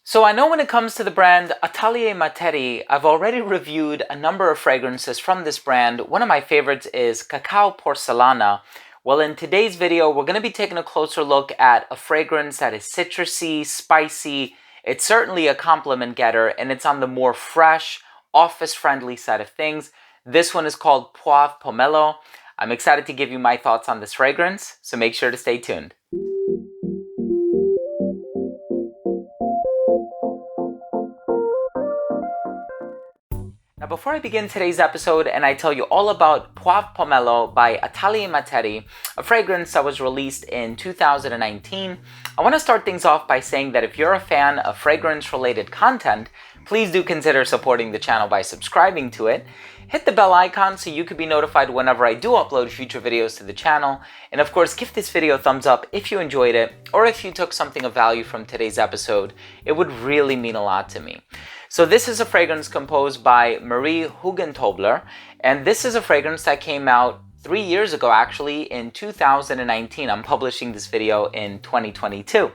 So I know when it comes to the brand Atelier Materi, I've already reviewed a number of fragrances from this brand. One of my favorites is Cacao Porcelana. Well, in today's video, we're going to be taking a closer look at a fragrance that is citrusy, spicy. It's certainly a compliment getter, and it's on the more fresh, office-friendly side of things. This one is called Poivre Pomelo. I'm excited to give you my thoughts on this fragrance, so make sure to stay tuned. Now, before I begin today's episode and I tell you all about Poivre Pomelo by Atelier Materi, a fragrance that was released in 2019, I want to start things off by saying that if you're a fan of fragrance-related content, please do consider supporting the channel by subscribing to it. Hit the bell icon so you can be notified whenever I do upload future videos to the channel. And of course, give this video a thumbs up if you enjoyed it or if you took something of value from today's episode. It would really mean a lot to me. So this is a fragrance composed by Marie Hugentobler, and this is a fragrance that came out 3 years ago, actually, in 2019. I'm publishing this video in 2022.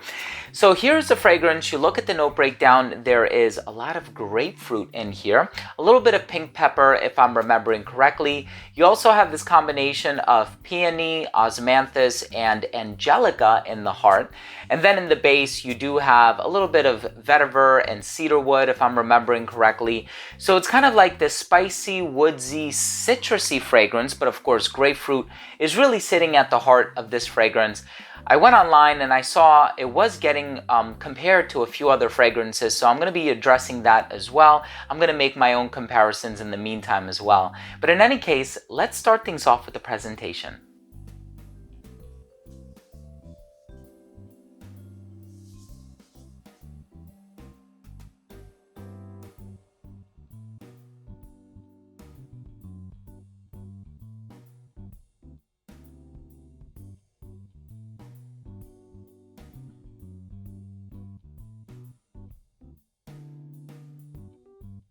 So here's the fragrance. You look at the note breakdown, there is a lot of grapefruit in here, a little bit of pink pepper, if I'm remembering correctly. You also have this combination of peony, osmanthus, and angelica in the heart. And then in the base, you do have a little bit of vetiver and cedarwood, if I'm remembering correctly. So it's kind of like this spicy, woodsy, citrusy fragrance, but of course, grapefruit is really sitting at the heart of this fragrance. I went online and I saw it was getting compared to a few other fragrances, so I'm going to be addressing that as well. I'm going to make my own comparisons in the meantime as well. But in any case, let's start things off with the presentation.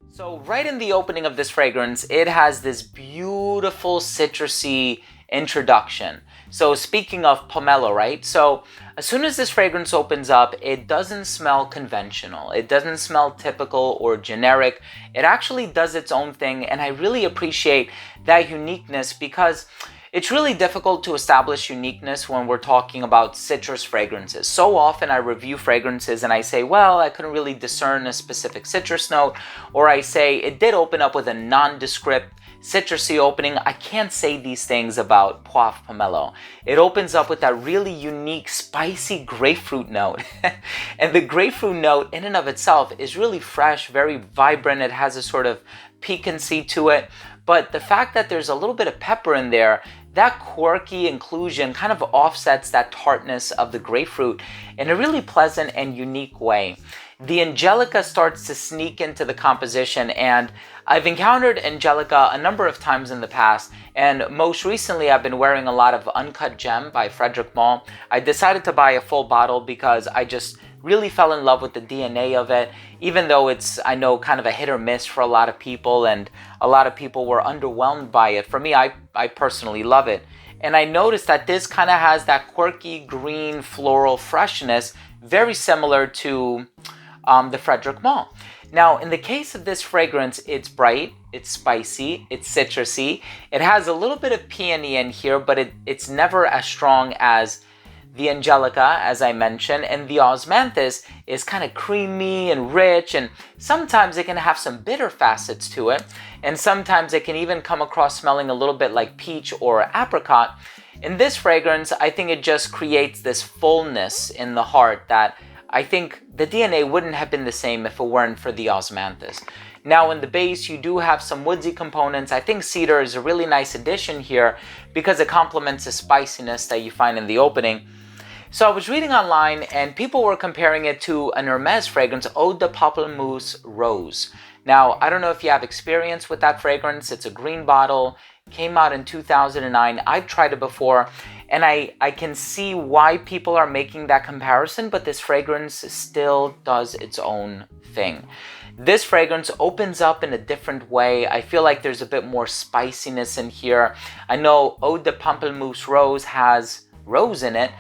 So right in the opening of this fragrance, it has this beautiful citrusy introduction. So speaking of pomelo, right? So as soon as this fragrance opens up, it doesn't smell conventional. It doesn't smell typical or generic. It actually does its own thing, and I really appreciate that uniqueness because it's really difficult to establish uniqueness when we're talking about citrus fragrances. So often I review fragrances and I say, well, I couldn't really discern a specific citrus note, or I say it did open up with a nondescript citrusy opening. I can't say these things about Poivre Pomelo. It opens up with that really unique spicy grapefruit note. And the grapefruit note in and of itself is really fresh, very vibrant. It has a sort of piquancy to it. But the fact that there's a little bit of pepper in there, that quirky inclusion kind of offsets that tartness of the grapefruit in a really pleasant and unique way. The angelica starts to sneak into the composition, and I've encountered angelica a number of times in the past, and most recently I've been wearing a lot of Uncut Gem by Frederic Malle. I decided to buy a full bottle because I just really fell in love with the DNA of it, even though it's, I know, kind of a hit or miss for a lot of people, and a lot of people were underwhelmed by it. For me, I personally love it. And I noticed that this kind of has that quirky green floral freshness, very similar to the Frederic Malle. Now, in the case of this fragrance, it's bright, it's spicy, it's citrusy. It has a little bit of peony in here, but it's never as strong as the angelica, as I mentioned, and the osmanthus is kind of creamy and rich, and sometimes it can have some bitter facets to it, and sometimes it can even come across smelling a little bit like peach or apricot. In this fragrance, I think it just creates this fullness in the heart that I think the DNA wouldn't have been the same if it weren't for the osmanthus. Now in the base, you do have some woodsy components. I think cedar is a really nice addition here because it complements the spiciness that you find in the opening. So I was reading online and people were comparing it to an Hermes fragrance, Eau de Pamplemousse Rose. Now, I don't know if you have experience with that fragrance. It's a green bottle, came out in 2009. I've tried it before, and I can see why people are making that comparison, but this fragrance still does its own thing. This fragrance opens up in a different way. I feel like there's a bit more spiciness in here. I know Eau de Pamplemousse Rose has rose in it.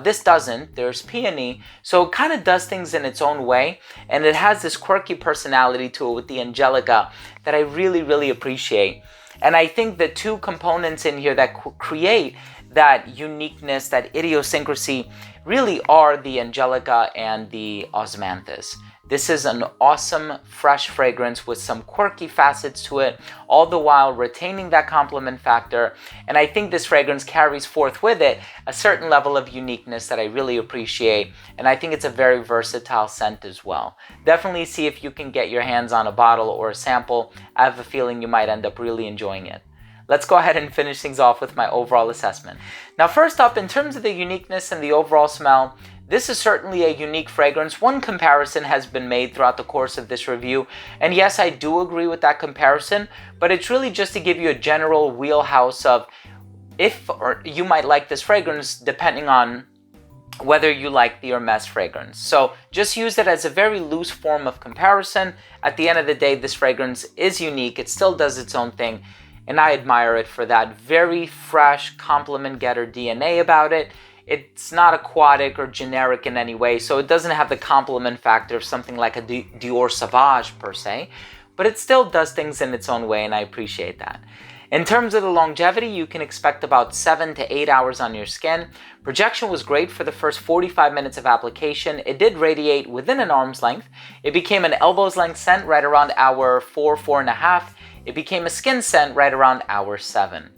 This doesn't. There's peony. So it kind of does things in its own way. And it has this quirky personality to it with the angelica that I really, really appreciate. And I think the two components in here that create that uniqueness, that idiosyncrasy, really are the angelica and the osmanthus. This is an awesome fresh fragrance with some quirky facets to it, all the while retaining that complement factor. And I think this fragrance carries forth with it a certain level of uniqueness that I really appreciate. And I think it's a very versatile scent as well. Definitely see if you can get your hands on a bottle or a sample. I have a feeling you might end up really enjoying it. Let's go ahead and finish things off with my overall assessment. Now, first up, in terms of the uniqueness and the overall smell, this is certainly a unique fragrance. One comparison has been made throughout the course of this review, and yes, I do agree with that comparison, but it's really just to give you a general wheelhouse of if or you might like this fragrance depending on whether you like the Hermes fragrance. So just use it as a very loose form of comparison. At the end of the day, this fragrance is unique. It still does its own thing, and I admire it for that very fresh compliment getter DNA about it. It's not aquatic or generic in any way, so it doesn't have the complement factor of something like a Dior Sauvage per se, but it still does things in its own way, and I appreciate that. In terms of the longevity, you can expect about 7 to 8 hours on your skin. Projection was great for the first 45 minutes of application. It did radiate within an arm's length. It became an elbow's length scent right around hour 4, 4.5. It became a skin scent right around hour 7.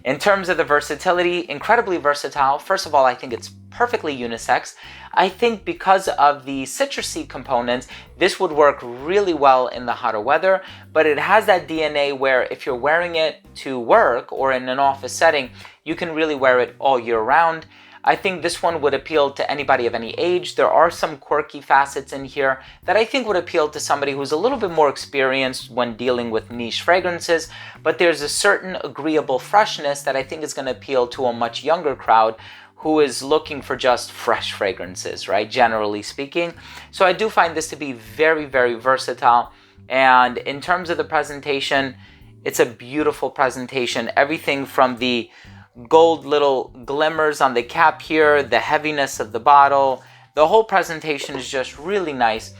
In terms of the versatility, incredibly versatile. First of all, I think it's perfectly unisex. I think because of the citrusy components, this would work really well in the hotter weather, but it has that DNA where if you're wearing it to work or in an office setting, you can really wear it all year round. I think this one would appeal to anybody of any age. There are some quirky facets in here that I think would appeal to somebody who's a little bit more experienced when dealing with niche fragrances, but there's a certain agreeable freshness that I think is going to appeal to a much younger crowd who is looking for just fresh fragrances, right? Generally speaking. So I do find this to be very, very versatile. And in terms of the presentation, it's a beautiful presentation. Everything from the gold little glimmers on the cap here, the heaviness of the bottle, the whole presentation is just really nice.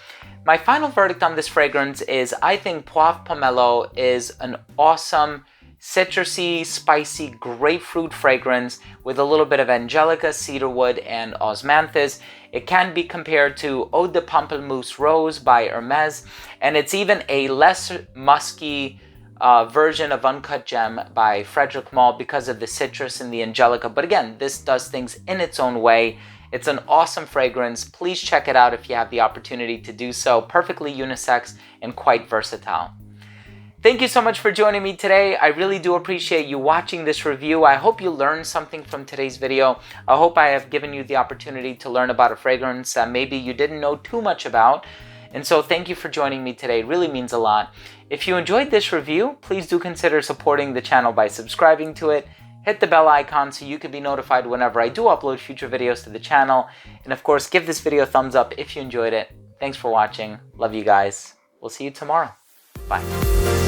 My final verdict on this fragrance is I think Poivre Pomelo is an awesome citrusy, spicy grapefruit fragrance with a little bit of angelica, cedarwood, and osmanthus. It can be compared to Eau de Pamplemousse Rose by Hermes, and it's even a less musky version of Uncut Gem by Frederic Malle because of the citrus and the angelica. But again, this does things in its own way. It's an awesome fragrance. Please check it out if you have the opportunity to do so. Perfectly unisex and quite versatile. Thank you so much for joining me today. I really do appreciate you watching this review. I hope you learned something from today's video. I hope I have given you the opportunity to learn about a fragrance that maybe you didn't know too much about. And so thank you for joining me today. It really means a lot. If you enjoyed this review, please do consider supporting the channel by subscribing to it. Hit the bell icon so you can be notified whenever I do upload future videos to the channel. And of course, give this video a thumbs up if you enjoyed it. Thanks for watching. Love you guys. We'll see you tomorrow. Bye.